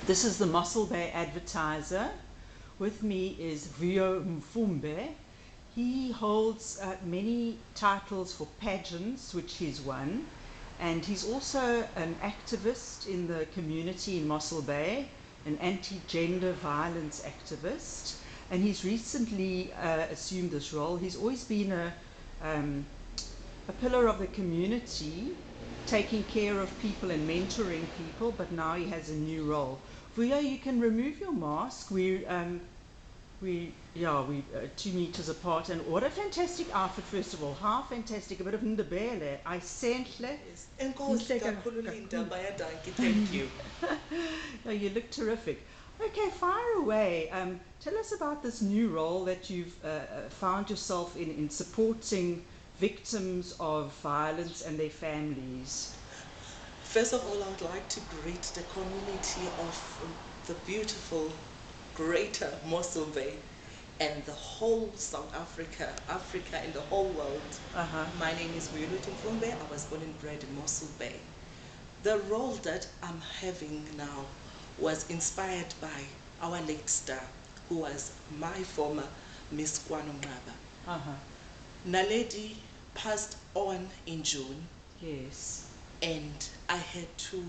This is the Mossel Bay advertiser. With me is Vuyolwethu Mfumbe. He holds many titles for pageants, which he's won, and he's also an activist in the community in Mossel Bay, an anti-gender violence activist, and he's recently assumed this role. He's always been a pillar of the community, taking care of people and mentoring people, but now he has a new role. Vuyo, you can remove your mask. We're 2 meters apart, and what a fantastic outfit! First of all, how fantastic! A bit of Ndebele. I senhle. Thank you. No, you look terrific. Okay, fire away. Tell us about this new role that you've found yourself in supporting victims of violence and their families. First of all, I would like to greet the community of the beautiful greater Mossel Bay and the whole South Africa, and the whole world. My name is Vuyolwethu Mfumbe. I was born and bred in Mossel Bay. The role that I'm having now was inspired by our late star, who was my former Miss Nkwanongaba. Naledi passed on in June. Yes. And I had to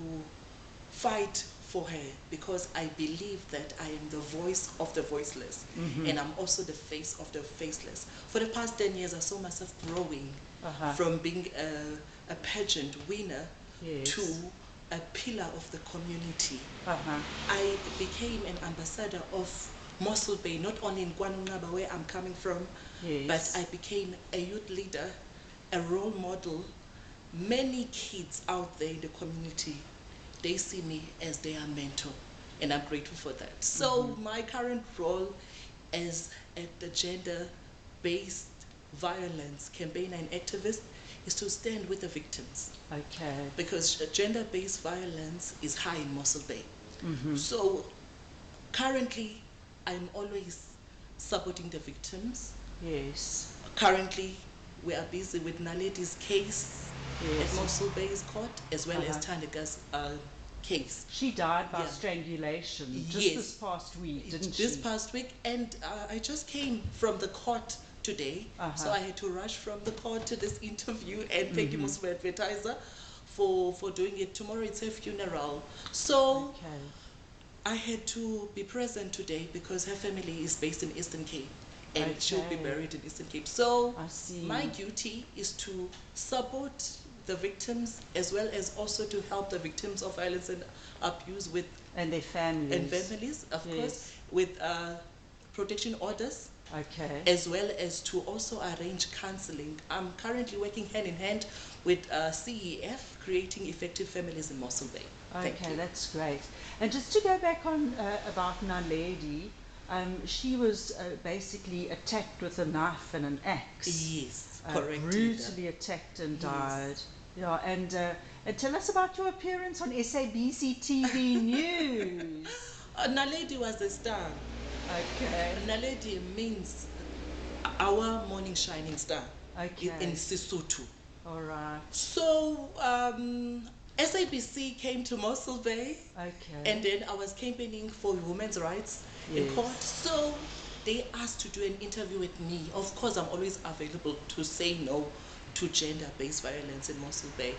fight for her because I believe that I am the voice of the voiceless, and I'm also the face of the faceless. For the past 10 years, I saw myself growing from being a pageant winner to a pillar of the community. I became an ambassador of Mossel Bay, not only in Nkwanongaba, where I'm coming from, but I became a youth leader, a role model. Many kids out there in the community, they see me as their mentor, and I'm grateful for that. So my current role as the gender-based violence campaigner and activist is to stand with the victims. Okay. Because gender-based violence is high in Mossel Bay. So currently, I'm always supporting the victims. Yes. Currently, we are busy with Naledi's case at Mossel Bay's court, as well as Thandeka's case. She died by strangulation just this past week, didn't she? This past week, and I just came from the court today, so I had to rush from the court to this interview, and thank you, Mossel Bay advertiser, for doing it. Tomorrow it's her funeral, so I had to be present today because her family is based in Eastern Cape, and she'll be buried in Eastern Cape. So my duty is to support the victims, as well as also to help the victims of violence and abuse and their families, of course, with protection orders, as well as to also arrange counseling. I'm currently working hand in hand with CEF, Creating Effective Families in Mossel Bay. Okay, that's great. And just to go back on about Naledi, she was basically attacked with a knife and an axe. Yes, correct. Brutally attacked and died. Yeah, and tell us about your appearance on SABC TV News. Naledi was a star. Okay. Naledi means our morning shining star in Sesotho. All right. So SABC came to Mossel Bay, and then I was campaigning for women's rights in court. So they asked to do an interview with me. Of course, I'm always available to say no to gender-based violence in Mossel Bay.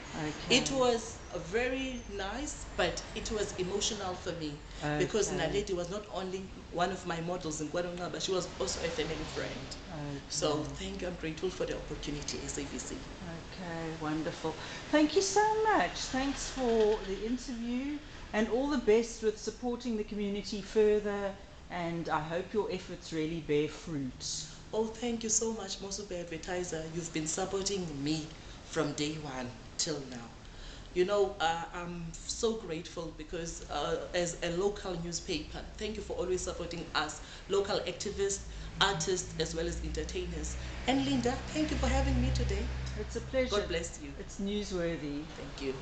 It was very nice, but it was emotional for me because Naledi was not only one of my models in Nkwanongaba, but she was also a family friend. So thank you. I'm grateful for the opportunity, SABC. Okay, wonderful. Thank you so much. Thanks for the interview, and all the best with supporting the community further, and I hope your efforts really bear fruit. Oh, thank you so much, Mossel Bay advertiser. You've been supporting me from day one till now. You know, I'm so grateful because as a local newspaper, thank you for always supporting us, local activists, artists, as well as entertainers. And Linda, thank you for having me today. It's a pleasure. God bless you. It's newsworthy. Thank you.